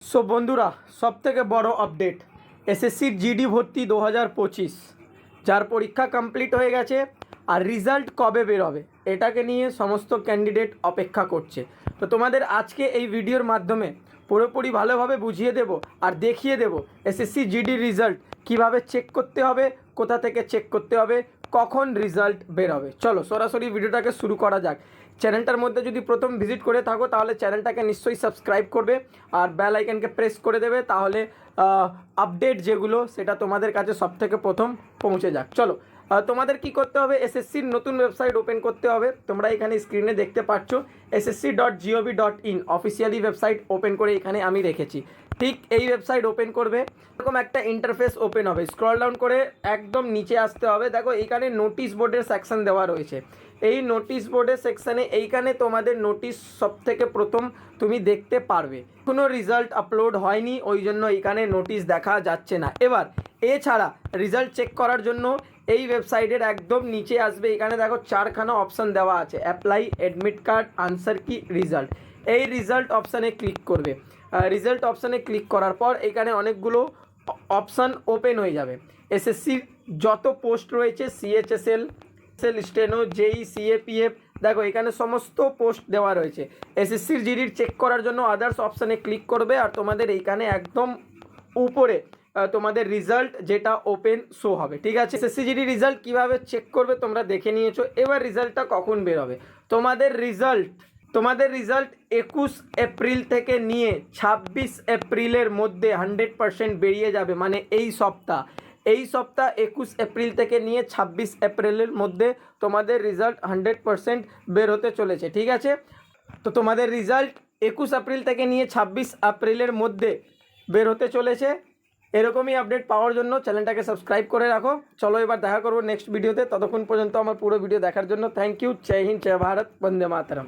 So বন্ধুরা, সবথেকে বড় আপডেট এসএসসির জিডি ভর্তি 2025, যার পরীক্ষা কমপ্লিট হয়ে গেছে আর রেজাল্ট কবে বেরোবে এটাকে নিয়ে সমস্ত ক্যান্ডিডেট অপেক্ষা করছে। তো তোমাদের আজকে এই ভিডিওর মাধ্যমে পুরোপুরি ভালোভাবে বুঝিয়ে দেব আর দেখিয়ে দেব এসএসসি জিডি রেজাল্ট কীভাবে চেক করতে হবে, কোথা থেকে চেক করতে হবে, কখন রেজাল্ট বেরোবে। চলো সরাসরি ভিডিওটাকে শুরু করা যাক। চ্যানেলটার মধ্যে যদি প্রথম ভিজিট করে থাকো তাহলে চ্যানেলটাকে নিশ্চয়ই সাবস্ক্রাইব করবে আর বেল আইকনকে প্রেস করে দেবে, তাহলে আপডেট যেগুলো সেটা তোমাদের কাছে সবথেকে প্রথম পৌঁছে যাক। চলো, তোমাদের কি করতে হবে, এসএসসির নতুন ওয়েবসাইট ওপেন করতে হবে। তোমরা এখানে স্ক্রিনে দেখতে পাচ্ছ ssc.gov.in অফিসিয়ালি ওয়েবসাইট ওপেন করে এখানে আমি রেখেছি। ঠিক এই ওয়েবসাইট ওপেন করবে, এরকম একটা ইন্টারফেস ওপেন হবে। স্ক্রল ডাউন করে একদম নিচে আসতে হবে। দেখো এইখানে নোটিশ বোর্ডের সেকশন দেওয়া রয়েছে। এই নোটিশ বোর্ডের সেকশানে এইখানে তোমাদের নোটিশ সবথেকে প্রথম তুমি দেখতে পারবে। কোনো রেজাল্ট আপলোড হয়নি, ওই জন্য এইখানে নোটিশ দেখা যাচ্ছে না। এবার এছাড়া রেজাল্ট চেক করার জন্য এই ওয়েবসাইটের একদম নিচে আসবে, এখানে দেখো চারখানা অপশান দেওয়া আছে, অ্যাপ্লাই, অ্যাডমিট কার্ড, আনসার কি, রেজাল্ট। এই রেজাল্ট অপশানে ক্লিক করবে। রেজাল্ট অপশানে ক্লিক করার পর এখানে অনেকগুলো অপশান ওপেন হয়ে যাবে। এসএসসির যত পোস্ট রয়েছে, সিএইচএসএল, স্টেনো, জেই, সিএপিএফ, দেখো এখানে সমস্ত পোস্ট দেওয়া রয়েছে। এসএসসির জিডির চেক করার জন্য আদার্স অপশানে ক্লিক করবে আর তোমাদের এইখানে একদম উপরে তোমাদের রেজাল্ট যেটা ওপেন শো হবে। ঠিক আছে, এসএসসি জিডি রেজাল্ট কীভাবে চেক করবে তোমরা দেখে নিয়েছো। এবার রেজাল্টটা কখন বেরোবে, তোমাদের রেজাল্ট 21 এপ্রিল থেকে নিয়ে 26 এপ্রিলের মধ্যে 100% বেরিয়ে যাবে। মানে এই সপ্তাহ 21 এপ্রিল থেকে নিয়ে 26 এপ্রিলের মধ্যে তোমাদের রেজাল্ট 100% বের হতে চলেছে। ঠিক আছে, তো তোমাদের রেজাল্ট 21 এপ্রিল থেকে নিয়ে 26 এপ্রিলের মধ্যে বের হতে চলেছে। এরকমই আপডেট পাওয়ার জন্য চ্যানেলটাকে সাবস্ক্রাইব করে রাখো। চলো এবার দেখা করবো নেক্সট ভিডিওতে। ততক্ষণ পর্যন্ত আমার পুরো ভিডিও দেখার জন্য থ্যাংক ইউ। জয় হিন্দ, জয় ভারত, বন্দে মাতরম।